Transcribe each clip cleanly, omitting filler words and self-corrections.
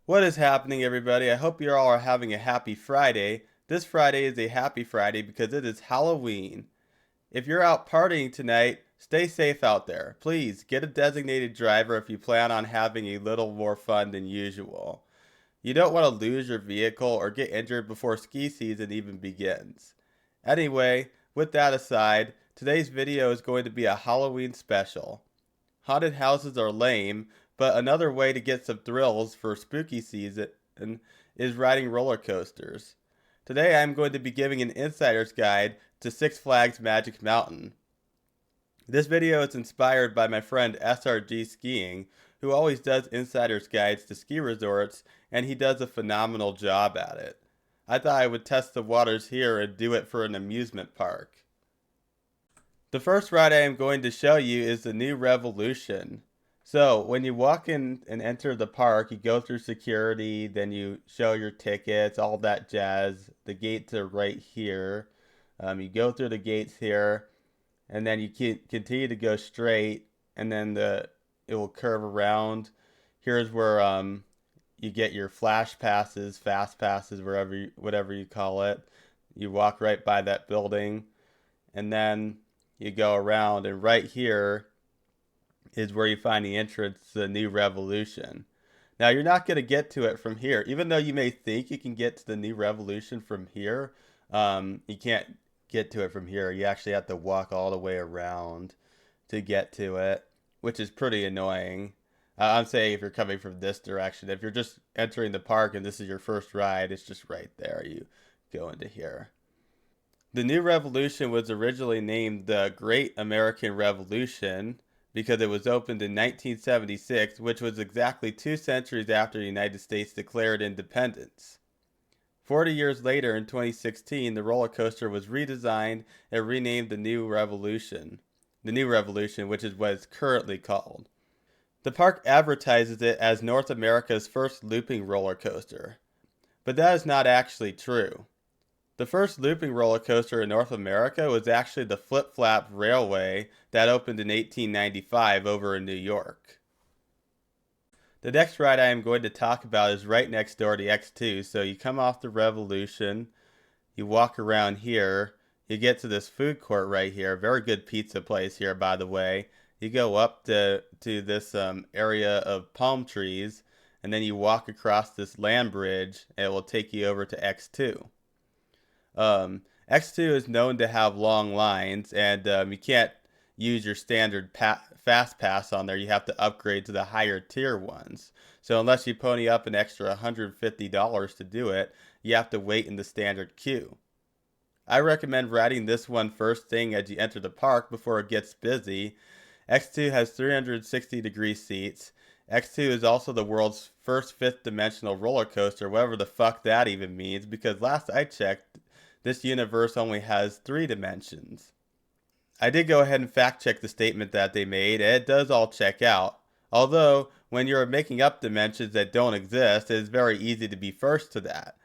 What is happening, everybody? I hope you all are having a happy Friday. This Friday is a happy Friday because it is Halloween. If you're out partying tonight, stay safe out there. Please get a designated driver if you plan on having a little more fun than usual. You don't want to lose your vehicle or get injured before ski season even begins. Anyway, with that aside, today's video is going to be a Halloween special. Haunted houses are lame, but another way to get some thrills for spooky season is riding roller coasters. Today I'm going to be giving an insider's guide to Six Flags Magic Mountain. This video is inspired by my friend SRG Skiing, who always does insider's guides to ski resorts, and he does a phenomenal job at it. I thought I would test the waters here and do it for an amusement park. The first ride I am going to show you is the new Revolution. So when you walk in and enter the park, you go through security, then you show your tickets, all that jazz. The gates are right here. You go through the gates here, and then you continue to go straight, and then it will curve around. Here's where you get your flash passes, fast passes, whatever you call it. You walk right by that building, and then you go around, and right here is where you find the entrance to the new Revolution. Now, you're not going to get to it from here. Even though you may think you can get to the new Revolution from here, you can't get to it from here. You actually have to walk all the way around to get to it, which is pretty annoying. I'm saying if you're coming from this direction. If you're just entering the park and this is your first ride, it's just right there. You go into here. The new Revolution was originally named the Great American Revolution because it was opened in 1976, which was exactly 2 centuries after the United States declared independence. 40 years later, in 2016, the roller coaster was redesigned and renamed the New Revolution. The New Revolution, which is what it's currently called. The park advertises it as North America's first looping roller coaster, but that is not actually true. The first looping roller coaster in North America was actually the Flip Flap Railway that opened in 1895 over in New York. The next ride I am going to talk about is right next door to X2. So you come off the Revolution, you walk around here, you get to this food court right here. Very good pizza place here, by the way. You go up to this area of palm trees, and then you walk across this land bridge, and it will take you over to X2. X2 is known to have long lines, and you can't use your standard fast pass on there. You have to upgrade to the higher tier ones. So unless you pony up an extra $150 to do it, you have to wait in the standard queue. I recommend riding this one first thing as you enter the park before it gets busy. X2 has 360-degree seats. X2 is also the world's first fifth-dimensional roller coaster, whatever the fuck that even means, because last I checked, this universe only has 3 dimensions. I did go ahead and fact check the statement that they made, and it does all check out. Although, when you're making up dimensions that don't exist, it is very easy to be first to that.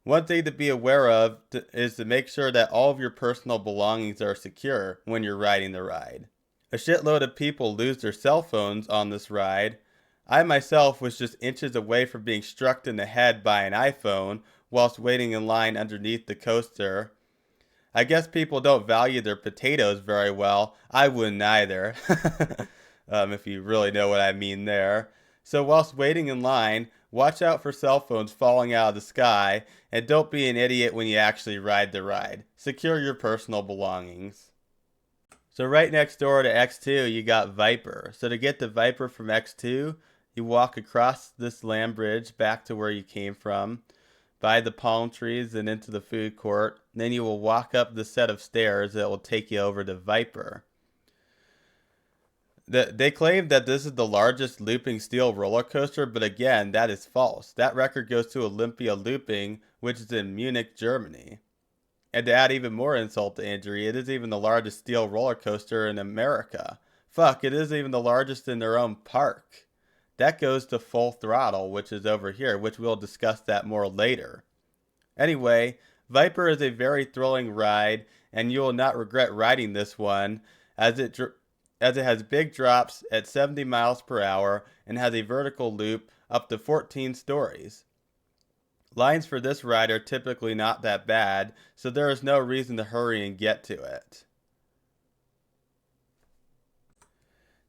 One thing to be aware of is to make sure that all of your personal belongings are secure when you're riding the ride. A shitload of people lose their cell phones on this ride. I myself was just inches away from being struck in the head by an iPhone whilst waiting in line underneath the coaster. I guess people don't value their potatoes very well. I wouldn't either, if you really know what I mean there. So whilst waiting in line, watch out for cell phones falling out of the sky, and don't be an idiot when you actually ride the ride. Secure your personal belongings. So right next door to X2, you got Viper. So to get to Viper from X2, you walk across this land bridge back to where you came from, by the palm trees and into the food court. Then you will walk up the set of stairs that will take you over to Viper. They claim that this is the largest looping steel roller coaster, but again, that is false. That record goes to Olympia Looping, which is in Munich, Germany. And to add even more insult to injury, it is even the largest steel roller coaster in America. Fuck, it is even the largest in their own park. That goes to Full Throttle, which is over here, which we'll discuss that more later. Anyway, Viper is a very thrilling ride, and you will not regret riding this one, as it has big drops at 70 miles per hour and has a vertical loop up to 14 stories. Lines for this ride are typically not that bad, so there is no reason to hurry and get to it.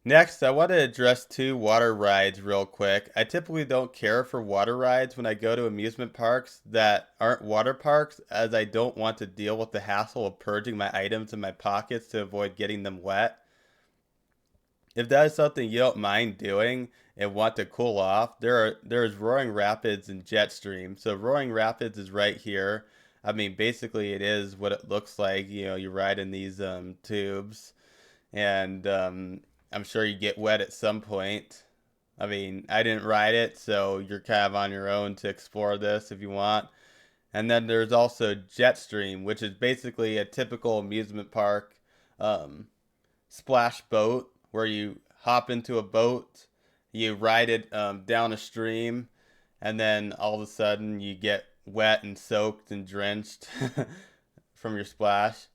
Next, I want to address two water rides real quick. I typically don't care for water rides when I go to amusement parks that aren't water parks, as I don't want to deal with the hassle of purging my items in my pockets to avoid getting them wet. If that is something you don't mind doing and want to cool off, there's Roaring Rapids and Jetstream. So Roaring Rapids is right here. I mean, basically it is what it looks like. You know, you ride in these tubes, and I'm sure you get wet at some point. I mean, I didn't ride it, so you're kind of on your own to explore this if you want. And then there's also Jetstream, which is basically a typical amusement park um, splash boat where you hop into a boat, you ride it down a stream, and then all of a sudden you get wet and soaked and drenched from your splash.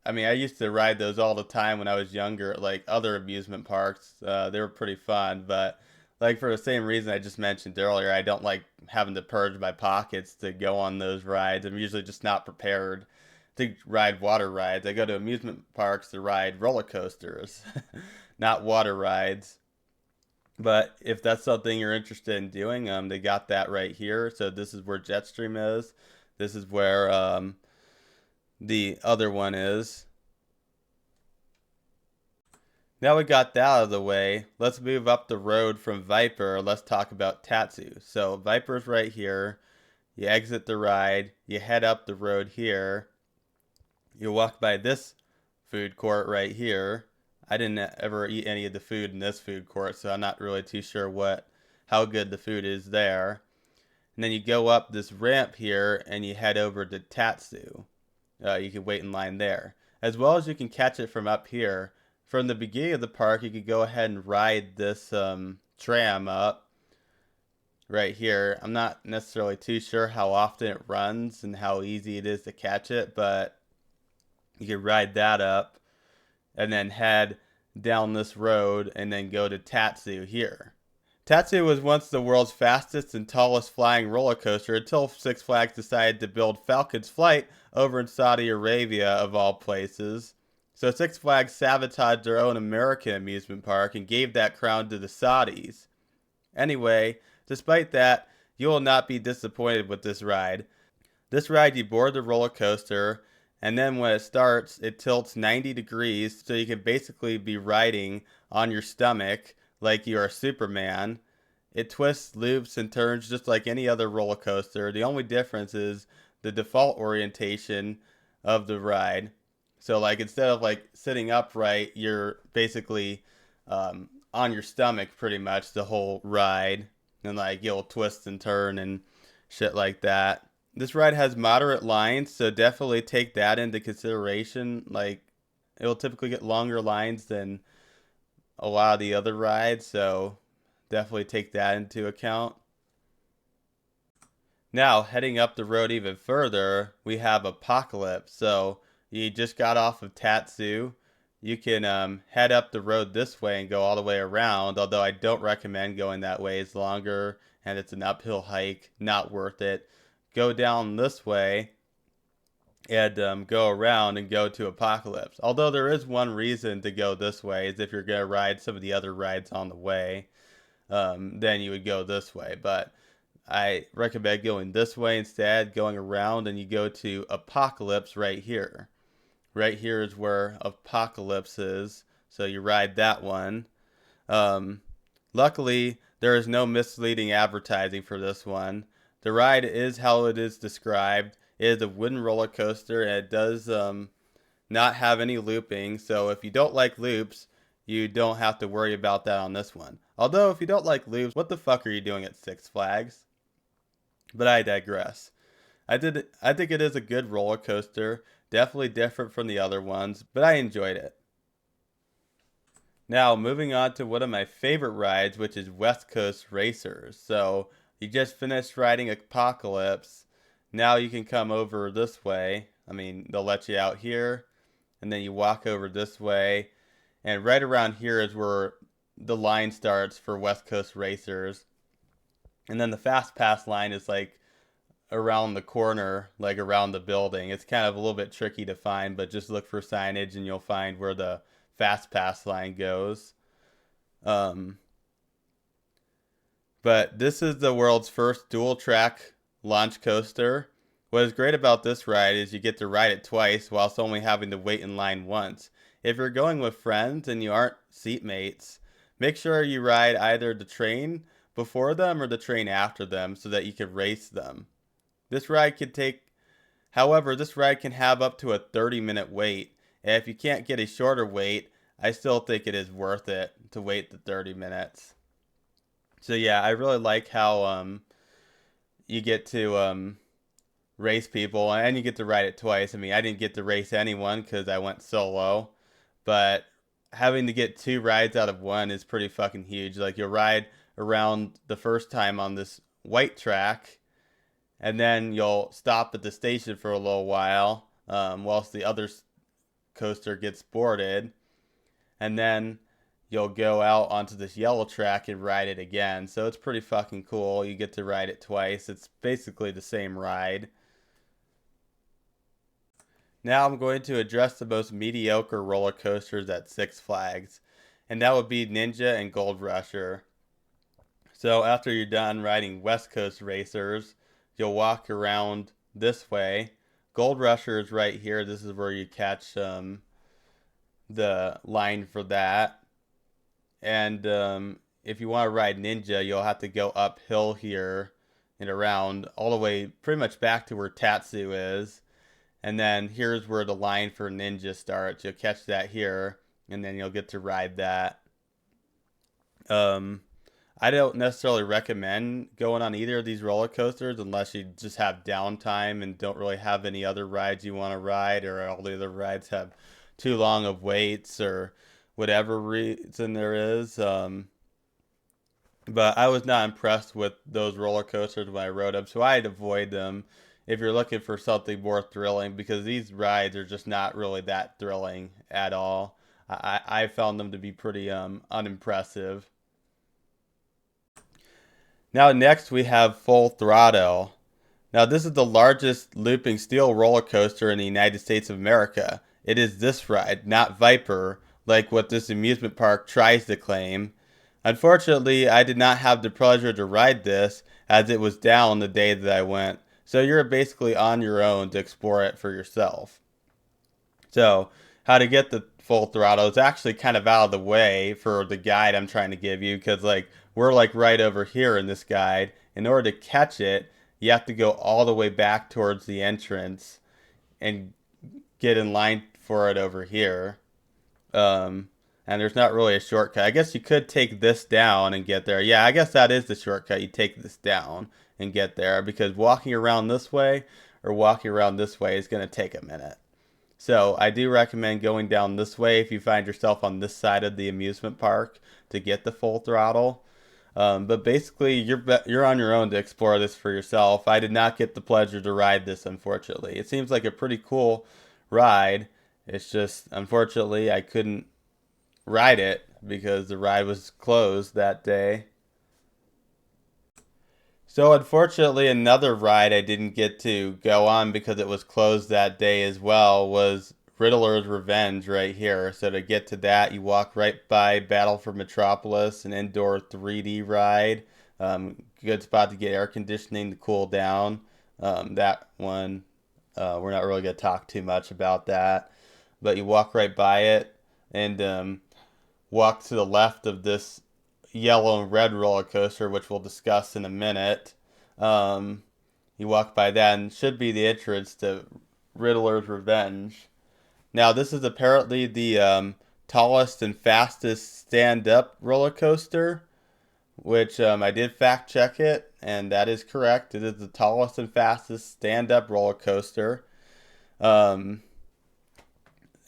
I mean, I used to ride those all the time when I was younger at like other amusement parks. They were pretty fun, but like for the same reason I just mentioned earlier, I don't like having to purge my pockets to go on those rides. I'm usually just not prepared to ride water rides. I go to amusement parks to ride roller coasters, not water rides. But if that's something you're interested in doing, they got that right here. So this is where Jetstream is. This is where the other one is. Now we got that out of the way, let's move up the road from Viper. Let's talk about Tatsu. So Viper's right here. You exit the ride. You head up the road here. You walk by this food court right here. I didn't ever eat any of the food in this food court, so I'm not really too sure how good the food is there. And then you go up this ramp here and you head over to Tatsu. You can wait in line there. As well as you can catch it from up here. From the beginning of the park, you could go ahead and ride this tram up right here. I'm not necessarily too sure how often it runs and how easy it is to catch it, but you can ride that up and then head down this road and then go to Tatsu here. Tatsu was once the world's fastest and tallest flying roller coaster until Six Flags decided to build Falcon's Flight over in Saudi Arabia, of all places. So Six Flags sabotaged their own American amusement park and gave that crown to the Saudis. Anyway, despite that, you will not be disappointed with this ride. This ride, you board the roller coaster, and then when it starts, it tilts 90 degrees, so you can basically be riding on your stomach like you are Superman. It twists, loops, and turns just like any other roller coaster. The only difference is the default orientation of the ride. So like instead of like sitting upright, you're basically on your stomach pretty much the whole ride, and like you'll twist and turn and shit like that. This ride has moderate lines, so definitely take that into consideration. Like it'll typically get longer lines than a lot of the other rides, so definitely take that into account. Now, heading up the road even further, we have Apocalypse. So you just got off of Tatsu. You can head up the road this way and go all the way around, although I don't recommend going that way. It's longer and it's an uphill hike, not worth it. Go down this way and go around and go to Apocalypse. Although there is one reason to go this way, is if you're going to ride some of the other rides on the way, then you would go this way. But I recommend going this way instead, going around, and you go to Apocalypse right here. Right here is where Apocalypse is, so you ride that one. Luckily, there is no misleading advertising for this one. The ride is how it is described. It is a wooden roller coaster, and it does not have any looping, so if you don't like loops, you don't have to worry about that on this one. Although, if you don't like loops, what the fuck are you doing at Six Flags? But I digress. I think it is a good roller coaster. Definitely different from the other ones, but I enjoyed it. Now, moving on to one of my favorite rides, which is West Coast Racers. So, you just finished riding Apocalypse. Now you can come over this way. I mean, they'll let you out here, and then you walk over this way. And right around here is where the line starts for West Coast Racers. And then the fast pass line is like around the corner, like around the building. It's kind of a little bit tricky to find, but just look for signage and you'll find where the fast pass line goes. Um, but this is the world's first dual track launch coaster. What is great about this ride is you get to ride it twice whilst only having to wait in line once. If you're going with friends and you aren't seatmates, make sure you ride either the train before them or the train after them so that you can race them. This ride can take, however, this ride can have up to a 30-minute wait. And if you can't get a shorter wait, I still think it is worth it to wait the 30 minutes. So yeah, I really like how you get to race people and you get to ride it twice. I mean, I didn't get to race anyone because I went solo, but having to get two rides out of one is pretty fucking huge. Like you'll ride around the first time on this white track, and then you'll stop at the station for a little while whilst the other coaster gets boarded, and then you'll go out onto this yellow track and ride it again. So it's pretty fucking cool. You get to ride it twice. It's basically the same ride. Now I'm going to address the most mediocre roller coasters at Six Flags, and that would be Ninja and Goldrusher. So after you're done riding West Coast racers, you'll walk around this way. Goldrusher is right here. This is where you catch the line for that. And if you want to ride Ninja, you'll have to go uphill here and around all the way pretty much back to where Tatsu is. And then here's where the line for Ninja starts. You'll catch that here, and then you'll get to ride that. I don't necessarily recommend going on either of these roller coasters unless you just have downtime and don't really have any other rides you want to ride, or all the other rides have too long of waits or whatever reason there is. But I was not impressed with those roller coasters when I rode them, so I'd avoid them if you're looking for something more thrilling, because these rides are just not really that thrilling at all. I found them to be pretty unimpressive. Now next we have Full Throttle. Now this is the largest looping steel roller coaster in the United States of America. It is this ride, not Viper, like what this amusement park tries to claim. Unfortunately, I did not have the pleasure to ride this as it was down the day that I went. So you're basically on your own to explore it for yourself. So how to get the Full Throttle is actually kind of out of the way for the guide I'm trying to give you, because like we're like right over here in this guide. In order to catch it, you have to go all the way back towards the entrance and get in line for it over here. And there's not really a shortcut. I guess you could take this down and get there. Yeah, I guess that is the shortcut. You take this down and get there, because walking around this way or walking around this way is going to take a minute. So I do recommend going down this way if you find yourself on this side of the amusement park to get the Full Throttle. But basically, you're on your own to explore this for yourself. I did not get the pleasure to ride this, unfortunately. It seems like a pretty cool ride. It's just, unfortunately, I couldn't ride it because the ride was closed that day. So unfortunately, another ride I didn't get to go on because it was closed that day as well was Riddler's Revenge right here. So to get to that, you walk right by Battle for Metropolis, an indoor 3D ride. Good spot to get air conditioning to cool down. That one, we're not really going to talk too much about that. But you walk right by it and walk to the left of this yellow and red roller coaster, which we'll discuss in a minute. You walk by that and should be the entrance to Riddler's Revenge. Now, this is apparently the tallest and fastest stand-up roller coaster, which I did fact check it, and that is correct. It is the tallest and fastest stand-up roller coaster. And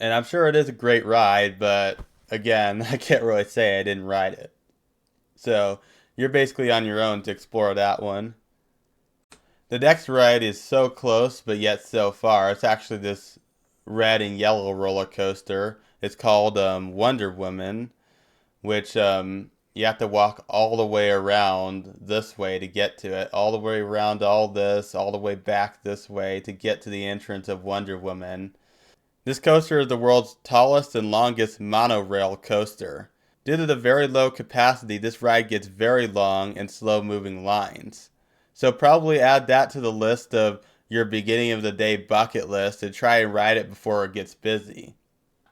I'm sure it is a great ride, but again, I can't really say I didn't ride it. So you're basically on your own to explore that one. The next ride is so close, but yet so far. It's actually this red and yellow roller coaster. It's called Wonder Woman, which you have to walk all the way around this way to get to it, all the way around all this, all the way back this way to get to the entrance of Wonder Woman. This coaster is the world's tallest and longest monorail coaster. Due to the very low capacity, this ride gets very long and slow moving lines. So probably add that to the list of your beginning of the day bucket list and try and ride it before it gets busy.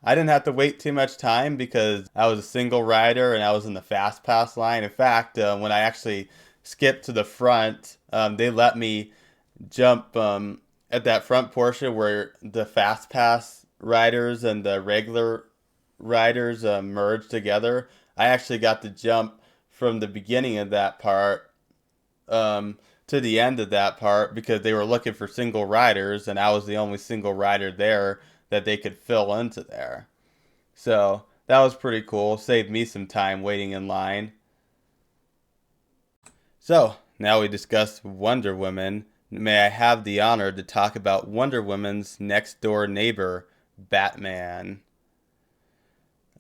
I didn't have to wait too much time because I was a single rider and I was in the fast pass line. In fact, when I actually skipped to the front, they let me jump at that front portion where the fast pass riders and the regular riders merge together. I actually got to jump from the beginning of that part to the end of that part because they were looking for single riders and I was the only single rider there that they could fill into there. So that was pretty cool. Saved me some time waiting in line. So now we discuss Wonder Woman. May I have the honor to talk about Wonder Woman's next door neighbor, Batman.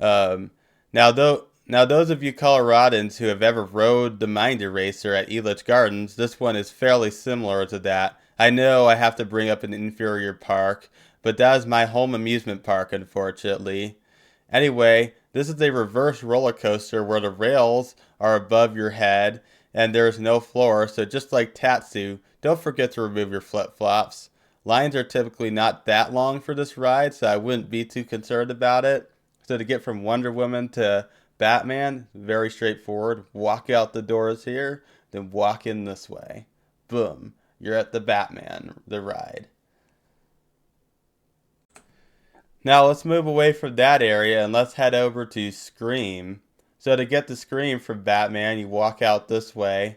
Um, now those of you Coloradans who have ever rode the Mind Eraser at Elitch Gardens, this one is fairly similar to that. I know I have to bring up an inferior park, but that is my home amusement park, unfortunately. Anyway, this is a reverse roller coaster where the rails are above your head and there is no floor, so just like Tatsu, don't forget to remove your flip-flops. Lines are typically not that long for this ride, so I wouldn't be too concerned about it. So to get from Wonder Woman to Batman, very straightforward. Walk out the doors here, then walk in this way. Boom. You're at the Batman, the ride. Now let's move away from that area and let's head over to Scream. So to get to Scream from Batman, you walk out this way,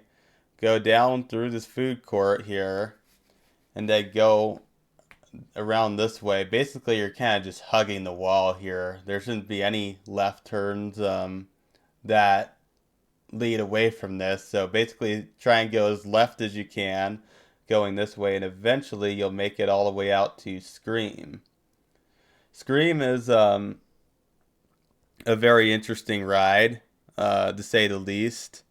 go down through this food court here, and then go around this way. Basically, you're kind of just hugging the wall here. There shouldn't be any left turns that lead away from this. So basically, try and go as left as you can going this way, and eventually you'll make it all the way out to Scream. Scream is a very interesting ride, to say the least.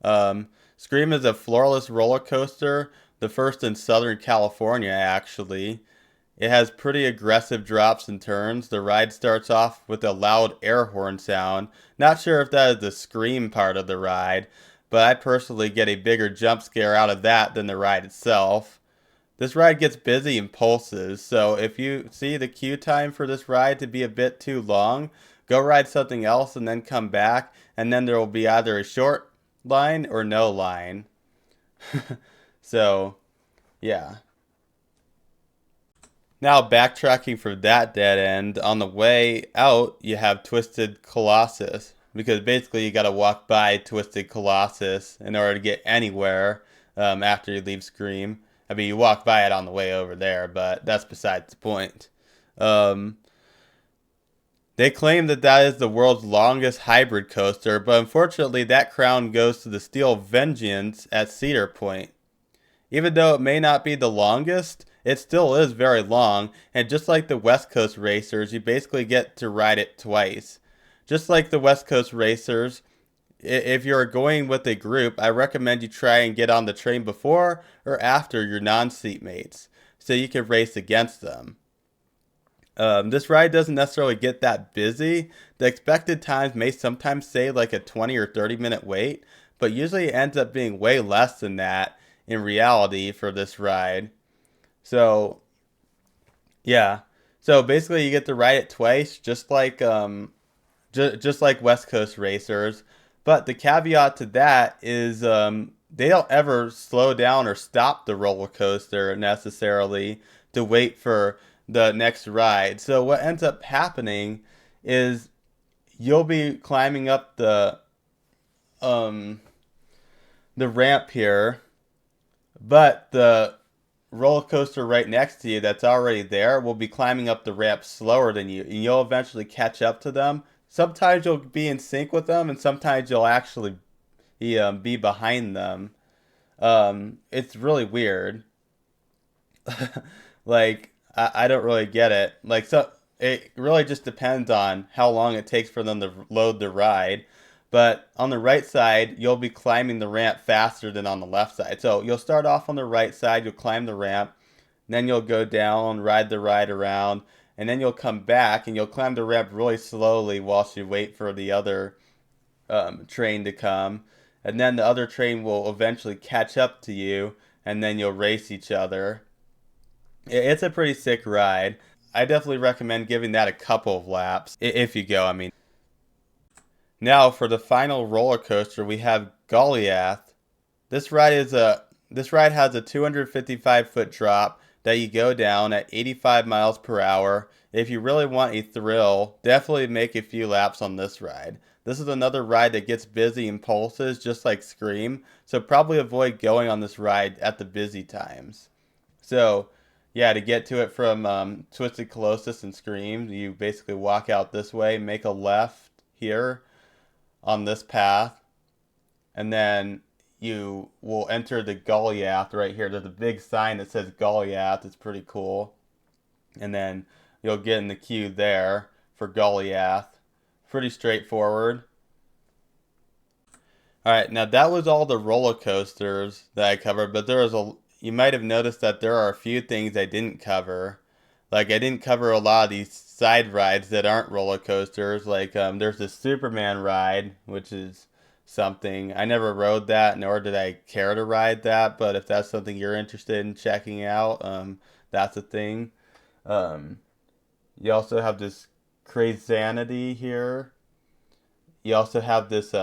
Scream is a floorless roller coaster, the first in Southern California, actually. It has pretty aggressive drops and turns. The ride starts off with a loud air horn sound. Not sure if that is the scream part of the ride, but I personally get a bigger jump scare out of that than the ride itself. This ride gets busy in pulses, so if you see the queue time for this ride to be a bit too long, go ride something else and then come back, and then there will be either a short line or no line. So, yeah. Now, backtracking from that dead end, on the way out, you have Twisted Colossus. Because basically, you gotta walk by Twisted Colossus in order to get anywhere after you leave Scream. I mean, you walk by it on the way over there, but that's besides the point. Um, they claim that that is the world's longest hybrid coaster, but unfortunately, that crown goes to the Steel Vengeance at Cedar Point. Even though it may not be the longest, it still is very long, and just like the West Coast racers, you basically get to ride it twice. Just like the West Coast racers, if you're going with a group, I recommend you try and get on the train before or after your non-seatmates, so you can race against them. This ride doesn't necessarily get that busy. The expected times may sometimes say like a 20 or 30 minute wait, but usually it ends up being way less than that in reality for this ride. So, yeah. So basically you get to ride it twice, just like West Coast racers. But the caveat to that is they don't ever slow down or stop the roller coaster necessarily to wait for the next ride. So what ends up happening is you'll be climbing up um, the ramp here, but the roller coaster right next to you that's already there will be climbing up the ramp slower than you, and you'll eventually catch up to them. Sometimes you'll be in sync with them, and sometimes you'll actually be behind them. It's really weird. Like I don't really get it. Like so, it really just depends on how long it takes for them to load the ride. But on the right side, you'll be climbing the ramp faster than on the left side. So you'll start off on the right side, you'll climb the ramp, then you'll go down, ride the ride around, and then you'll come back and you'll climb the ramp really slowly whilst you wait for the other train to come. And then the other train will eventually catch up to you, and then you'll race each other. It's a pretty sick ride. I definitely recommend giving that a couple of laps if you go. I mean, now for the final roller coaster, we have Goliath. This ride has a 255-foot drop that you go down at 85 miles per hour. If you really want a thrill, definitely make a few laps on this ride. This is another ride that gets busy in pulses, just like Scream, so probably avoid going on this ride at the busy times. So, yeah, to get to it from Twisted Colossus and Scream, you basically walk out this way, make a left here on this path, and then you will enter the Goliath right here. There's a big sign that says Goliath. It's pretty cool. And then you'll get in the queue there for Goliath. Pretty straightforward. Alright, now that was all the roller coasters that I covered, but you might have noticed that there are a few things I didn't cover. Like, I didn't cover a lot of these side rides that aren't roller coasters. Like, there's the Superman ride, which is something. I never rode that, nor did I care to ride that, but if that's something you're interested in checking out, that's a thing. You also have this Crazanity here. You also have this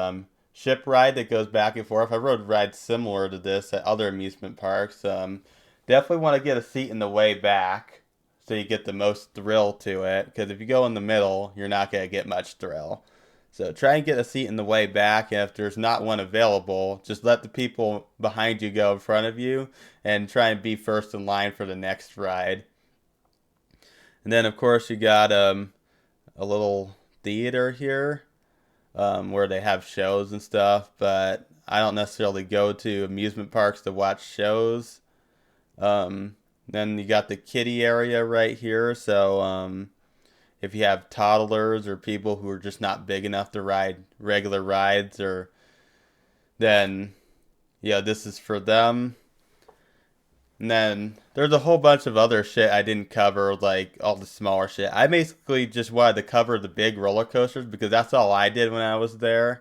ship ride that goes back and forth. I rode rides similar to this at other amusement parks. Definitely want to get a seat in the way back so you get the most thrill to it, because if you go in the middle, you're not going to get much thrill. So try and get a seat in the way back, and if there's not one available, just let the people behind you go in front of you and try and be first in line for the next ride. And then, of course, you got a little theater here where they have shows and stuff, but I don't necessarily go to amusement parks to watch shows. Then you got the kiddie area right here, so if you have toddlers or people who are just not big enough to ride regular rides, or then yeah, this is for them. And then there's a whole bunch of other shit I didn't cover, like all the smaller shit. I basically just wanted to cover the big roller coasters because that's all I did when I was there,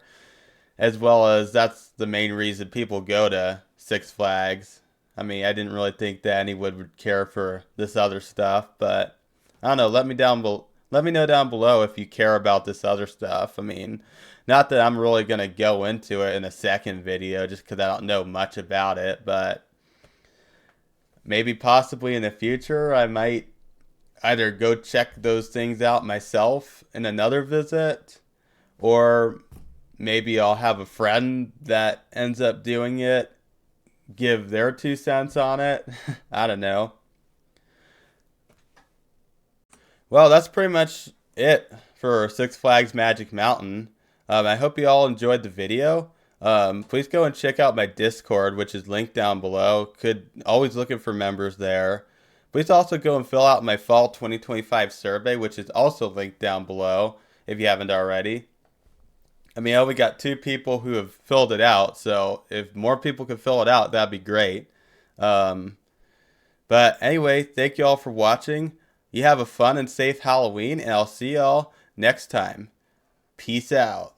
as well as that's the main reason people go to Six Flags. I mean, I didn't really think that anyone would care for this other stuff, but I don't know. Let me know down below if you care about this other stuff. I mean, not that I'm really gonna go into it in a second video, just because I don't know much about it, but maybe possibly in the future I might either go check those things out myself in another visit, or maybe I'll have a friend that ends up doing it give their 2 cents on it. I don't know. Well, that's pretty much it for Six Flags Magic Mountain. I hope you all enjoyed the video. Please go and check out my Discord, which is linked down below. Always looking for members there. Please also go and fill out my Fall 2025 survey, which is also linked down below if you haven't already. I mean, I only got 2 people who have filled it out, so if more people could fill it out, that'd be great. But anyway, thank you all for watching. You have a fun and safe Halloween, and I'll see y'all next time. Peace out.